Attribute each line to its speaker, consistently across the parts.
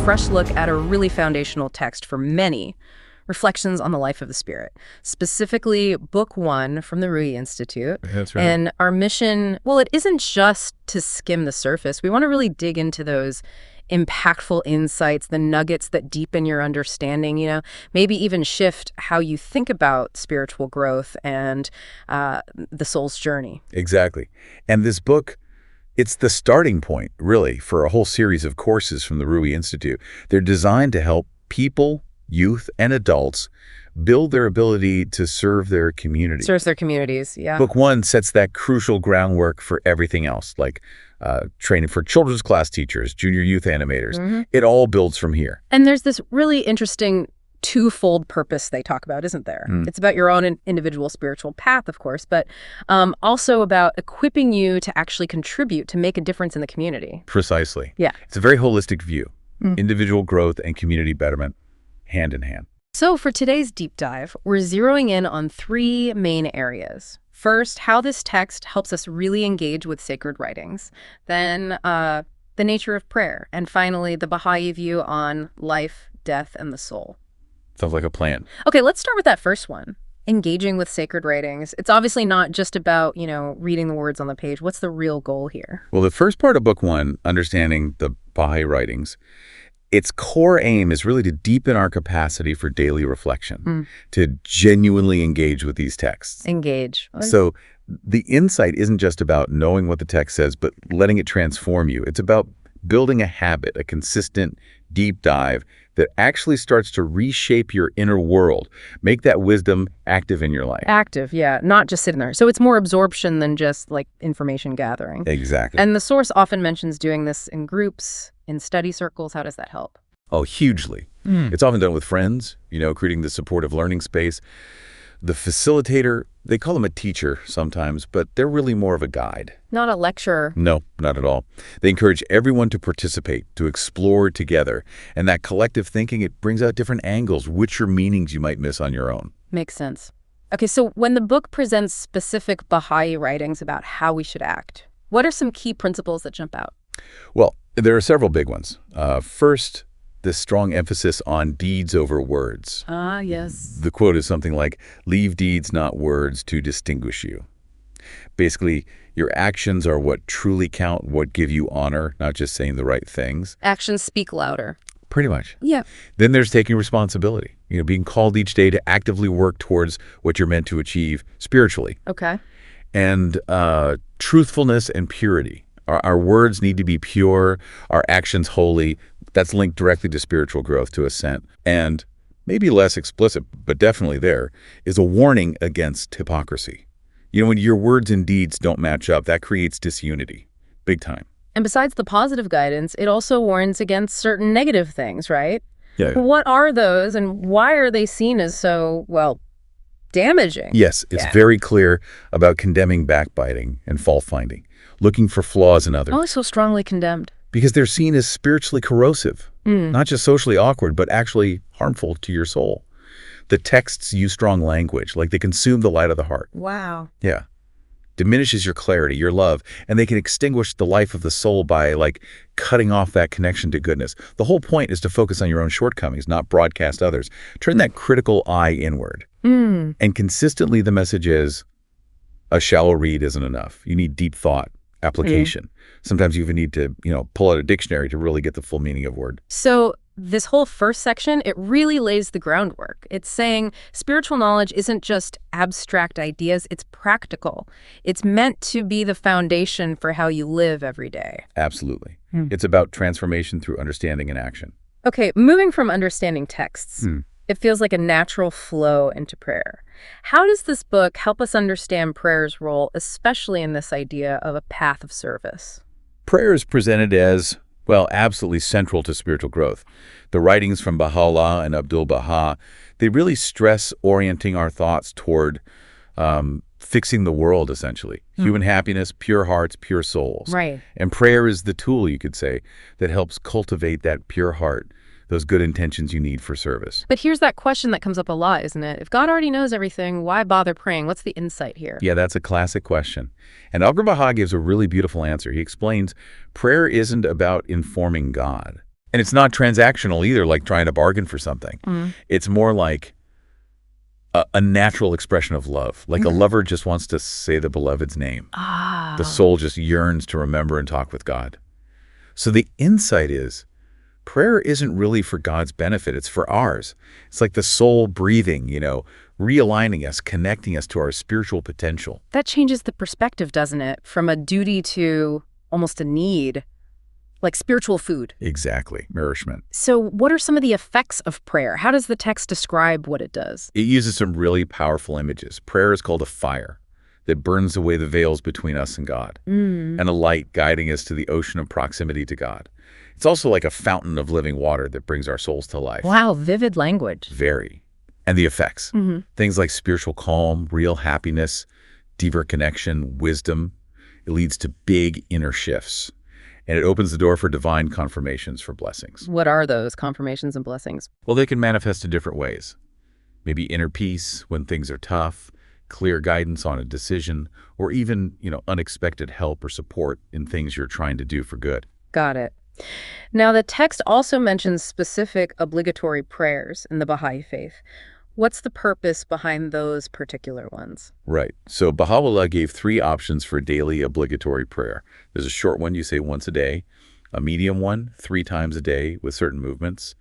Speaker 1: fresh look at a really foundational text for many, Reflections on the Life of the Spirit, specifically Book One from the Ruhi Institute.
Speaker 2: That's right.
Speaker 1: And our mission, well, it isn't just to skim the surface. We want to really dig into those impactful insights, the nuggets that deepen your understanding, maybe even shift how you think about spiritual growth and the soul's journey.
Speaker 2: Exactly. And this book, it's the starting point, really, for a whole series of courses from the Ruhi Institute. They're designed to help people, youth, and adults build their ability to serve their community.
Speaker 1: Serves their communities, yeah.
Speaker 2: Book One sets that crucial groundwork for everything else, like training for children's class teachers, junior youth animators.
Speaker 1: Mm-hmm.
Speaker 2: It all builds from here.
Speaker 1: And there's this really interesting twofold purpose they talk about, isn't there? It's about your own individual spiritual path, of course, but also about equipping you to actually contribute, to make a difference in the community.
Speaker 2: Precisely.
Speaker 1: Yeah.
Speaker 2: It's a very holistic view. Individual growth and community betterment, hand in hand.
Speaker 1: So for today's deep dive, we're zeroing in on three main areas. First, how this text helps us really engage with sacred writings. Then, the nature of prayer. And finally, the Bahá'í view on life, death, and the soul.
Speaker 2: Sounds like a plan.
Speaker 1: Okay, let's start with that first one. Engaging with sacred writings. It's obviously not just about, reading the words on the page. What's the real goal here?
Speaker 2: Well, the first part of Book One, understanding the Bahá'í writings, its core aim is really to deepen our capacity for daily reflection, to genuinely engage with these texts.
Speaker 1: Engage.
Speaker 2: So the insight isn't just about knowing what the text says, but letting it transform you. It's about building a habit, a consistent deep dive that actually starts to reshape your inner world, make that wisdom active in your life.
Speaker 1: Active, yeah, not just sitting there. So it's more absorption than just like information gathering.
Speaker 2: Exactly.
Speaker 1: And the source often mentions doing this in groups, in study circles. How does that help?
Speaker 2: Oh, hugely. It's often done with friends, creating the supportive learning space. The facilitator, they call them a teacher sometimes, but they're really more of a guide.
Speaker 1: Not a lecturer.
Speaker 2: No, not at all. They encourage everyone to participate, to explore together. And that collective thinking, it brings out different angles, richer meanings you might miss on your own.
Speaker 1: Makes sense. Okay, so when the book presents specific Bahá'í writings about how we should act, what are some key principles that jump out?
Speaker 2: Well, there are several big ones. First, this strong emphasis on deeds over words.
Speaker 1: Ah, yes.
Speaker 2: The quote is something like, "Leave deeds, not words, to distinguish you." Basically, your actions are what truly count, what give you honor, not just saying the right things.
Speaker 1: Actions speak louder.
Speaker 2: Pretty much.
Speaker 1: Yeah.
Speaker 2: Then there's taking responsibility, being called each day to actively work towards what you're meant to achieve spiritually.
Speaker 1: Okay.
Speaker 2: And truthfulness and purity. Our words need to be pure, our actions holy. That's linked directly to spiritual growth, to ascent. And maybe less explicit, but definitely there, is a warning against hypocrisy. When your words and deeds don't match up, that creates disunity, big time.
Speaker 1: And besides the positive guidance, it also warns against certain negative things, right?
Speaker 2: Yeah.
Speaker 1: What are those and why are they seen as so, damaging?
Speaker 2: Yes, it's very clear about condemning backbiting and fault-finding, looking for flaws in others.
Speaker 1: Oh, so strongly condemned.
Speaker 2: Because they're seen as spiritually corrosive, not just socially awkward, but actually harmful to your soul. The texts use strong language, like they consume the light of the heart.
Speaker 1: Wow.
Speaker 2: Yeah. Diminishes your clarity, your love, and they can extinguish the life of the soul by, cutting off that connection to goodness. The whole point is to focus on your own shortcomings, not broadcast others. Turn that critical eye inward. And consistently the message is, a shallow read isn't enough. You need deep thought, application. Sometimes you even need to, pull out a dictionary to really get the full meaning of a word.
Speaker 1: So this whole first section, it really lays the groundwork. It's saying spiritual knowledge isn't just abstract ideas, it's practical. It's meant to be the foundation for how you live every day.
Speaker 2: Absolutely. It's about transformation through understanding and action.
Speaker 1: Okay, moving from understanding texts, it feels like a natural flow into prayer. How does this book help us understand prayer's role, especially in this idea of a path of service?
Speaker 2: Prayer is presented as, absolutely central to spiritual growth. The writings from Baha'u'llah and Abdul-Baha, they really stress orienting our thoughts toward fixing the world, essentially. Human happiness, pure hearts, pure souls.
Speaker 1: Right.
Speaker 2: And prayer is the tool, you could say, that helps cultivate that pure heart, those good intentions you need for service.
Speaker 1: But here's that question that comes up a lot, isn't it? If God already knows everything, why bother praying? What's the insight here?
Speaker 2: Yeah, that's a classic question. And Abdul-Baha gives a really beautiful answer. He explains, prayer isn't about informing God. And it's not transactional either, like trying to bargain for something. It's more like a natural expression of love. Like a lover just wants to say the beloved's name. The soul just yearns to remember and talk with God. So the insight is, prayer isn't really for God's benefit, it's for ours. It's like the soul breathing, realigning us, connecting us to our spiritual potential.
Speaker 1: That changes the perspective, doesn't it? From a duty to almost a need, like spiritual food.
Speaker 2: Exactly, nourishment.
Speaker 1: So what are some of the effects of prayer? How does the text describe what it does?
Speaker 2: It uses some really powerful images. Prayer is called a fire that burns away the veils between us and God, and a light guiding us to the ocean of proximity to God. It's also like a fountain of living water that brings our souls to life.
Speaker 1: Wow, vivid language.
Speaker 2: Very. And the effects. Things like spiritual calm, real happiness, deeper connection, wisdom. It leads to big inner shifts. And it opens the door for divine confirmations for blessings.
Speaker 1: What are those confirmations and blessings?
Speaker 2: Well, they can manifest in different ways. Maybe inner peace when things are tough, clear guidance on a decision, or even, unexpected help or support in things you're trying to do for good.
Speaker 1: Got it. Now, the text also mentions specific obligatory prayers in the Bahá'í Faith. What's the purpose behind those particular ones?
Speaker 2: Right. So Baha'u'llah gave 3 options for daily obligatory prayer. There's a short one you say once a day, a medium one 3 times a day with certain movements,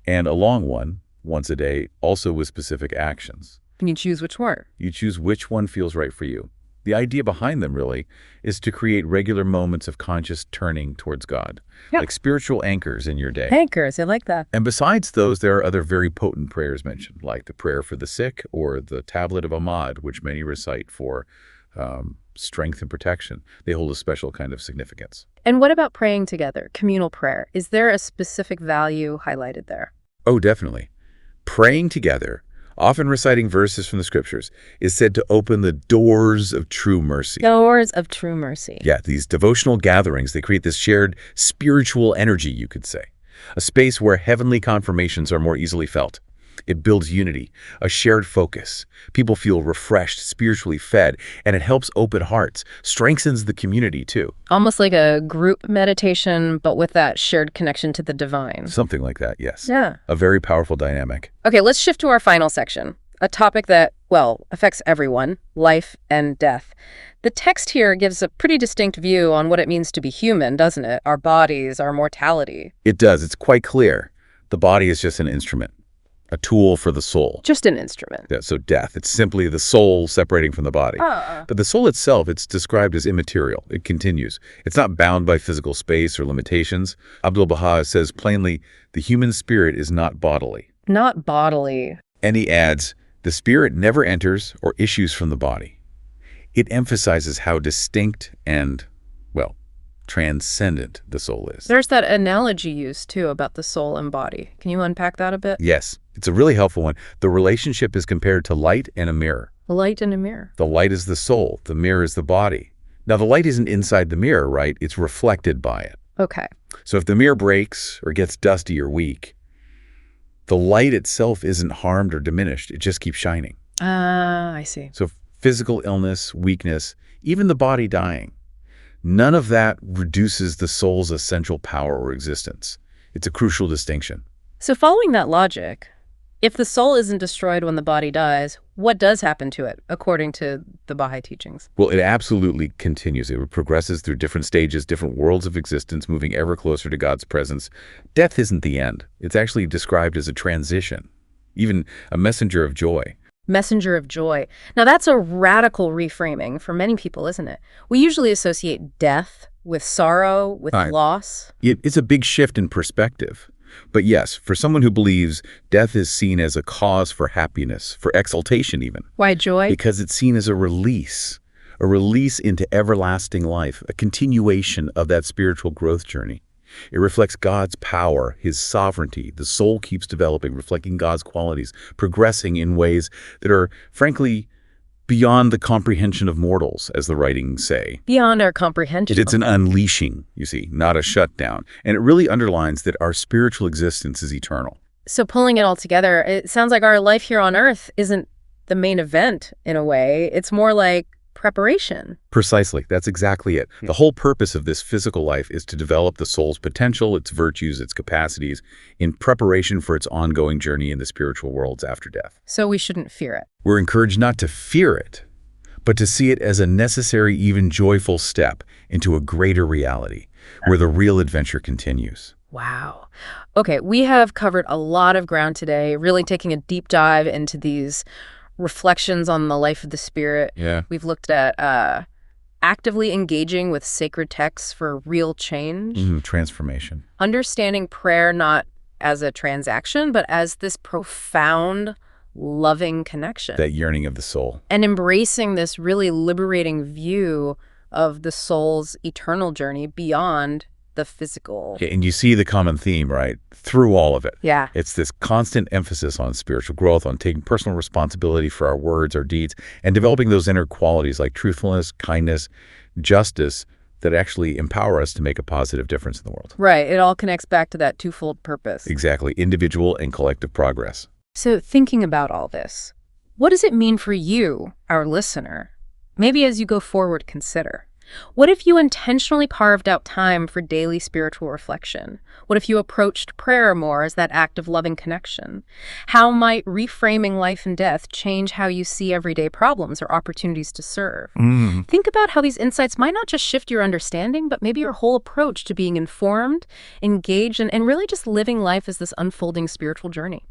Speaker 2: and a long one once a day, also with specific actions.
Speaker 1: Can you choose which one?
Speaker 2: You choose which one feels right for you. The idea behind them, really, is to create regular moments of conscious turning towards God, like spiritual anchors in your day.
Speaker 1: Anchors, I like that.
Speaker 2: And besides those, there are other very potent prayers mentioned, like the prayer for the sick or the tablet of Ahmad, which many recite for strength and protection. They hold a special kind of significance.
Speaker 1: And what about praying together, communal prayer? Is there a specific value highlighted there?
Speaker 2: Oh, definitely. Praying together, often reciting verses from the scriptures, is said to open the doors of true mercy.
Speaker 1: Doors of true mercy.
Speaker 2: Yeah, these devotional gatherings, they create this shared spiritual energy, you could say. A space where heavenly confirmations are more easily felt. It builds unity, a shared focus. People feel refreshed, spiritually fed, and it helps open hearts, strengthens the community too.
Speaker 1: Almost like a group meditation, but with that shared connection to the divine.
Speaker 2: Something like that, yes.
Speaker 1: Yeah.
Speaker 2: A very powerful dynamic.
Speaker 1: Okay, let's shift to our final section, a topic that, affects everyone, life and death. The text here gives a pretty distinct view on what it means to be human, doesn't it? Our bodies, our mortality.
Speaker 2: It does. It's quite clear. The body is just an instrument. A tool for the soul.
Speaker 1: Just an instrument.
Speaker 2: Yeah, so death. It's simply the soul separating from the body. But the soul itself, it's described as immaterial. It continues. It's not bound by physical space or limitations. Abdu'l-Baha says plainly, the human spirit is not bodily.
Speaker 1: Not bodily.
Speaker 2: And he adds, the spirit never enters or issues from the body. It emphasizes how distinct and, transcendent the soul is.
Speaker 1: There's that analogy used, too, about the soul and body. Can you unpack that a bit?
Speaker 2: Yes. It's a really helpful one. The relationship is compared to light and a mirror.
Speaker 1: A light and a mirror.
Speaker 2: The light is the soul. The mirror is the body. Now, the light isn't inside the mirror, right? It's reflected by it.
Speaker 1: Okay.
Speaker 2: So if the mirror breaks or gets dusty or weak, the light itself isn't harmed or diminished. It just keeps shining.
Speaker 1: I see.
Speaker 2: So physical illness, weakness, even the body dying, none of that reduces the soul's essential power or existence. It's a crucial distinction.
Speaker 1: So following that logic, if the soul isn't destroyed when the body dies, what does happen to it, according to the Baha'i teachings?
Speaker 2: Well, it absolutely continues. It progresses through different stages, different worlds of existence, moving ever closer to God's presence. Death isn't the end. It's actually described as a transition, even a messenger of joy.
Speaker 1: Messenger of joy. Now, that's a radical reframing for many people, isn't it? We usually associate death with sorrow, with loss.
Speaker 2: It's a big shift in perspective. But yes, for someone who believes, death is seen as a cause for happiness, for exaltation even.
Speaker 1: Why joy?
Speaker 2: Because it's seen as a release into everlasting life, a continuation of that spiritual growth journey. It reflects God's power, his sovereignty. The soul keeps developing, reflecting God's qualities, progressing in ways that are, frankly, beyond the comprehension of mortals, as the writings say.
Speaker 1: Beyond our comprehension.
Speaker 2: It's an unleashing, you see, not a shutdown. And it really underlines that our spiritual existence is eternal.
Speaker 1: So pulling it all together, it sounds like our life here on Earth isn't the main event, in a way. It's more like preparation.
Speaker 2: Precisely. That's exactly it. The whole purpose of this physical life is to develop the soul's potential, its virtues, its capacities, in preparation for its ongoing journey in the spiritual worlds after death.
Speaker 1: So we shouldn't fear it.
Speaker 2: We're encouraged not to fear it, but to see it as a necessary, even joyful step into a greater reality, where the real adventure continues.
Speaker 1: Wow. Okay, we have covered a lot of ground today, really taking a deep dive into these reflections on the life of the spirit.
Speaker 2: Yeah.
Speaker 1: We've looked at actively engaging with sacred texts for real change.
Speaker 2: Transformation.
Speaker 1: Understanding prayer not as a transaction, but as this profound, loving connection.
Speaker 2: That yearning of the soul.
Speaker 1: And embracing this really liberating view of the soul's eternal journey beyond the physical.
Speaker 2: Okay, and you see the common theme, right, through all of it.
Speaker 1: Yeah.
Speaker 2: It's this constant emphasis on spiritual growth, on taking personal responsibility for our words, our deeds, and developing those inner qualities like truthfulness, kindness, justice that actually empower us to make a positive difference in the world.
Speaker 1: Right. It all connects back to that twofold purpose.
Speaker 2: Exactly. Individual and collective progress.
Speaker 1: So thinking about all this, what does it mean for you, our listener? Maybe as you go forward, consider. What if you intentionally carved out time for daily spiritual reflection? What if you approached prayer more as that act of loving connection? How might reframing life and death change how you see everyday problems or opportunities to serve? Think about how these insights might not just shift your understanding, but maybe your whole approach to being informed, engaged, and really just living life as this unfolding spiritual journey.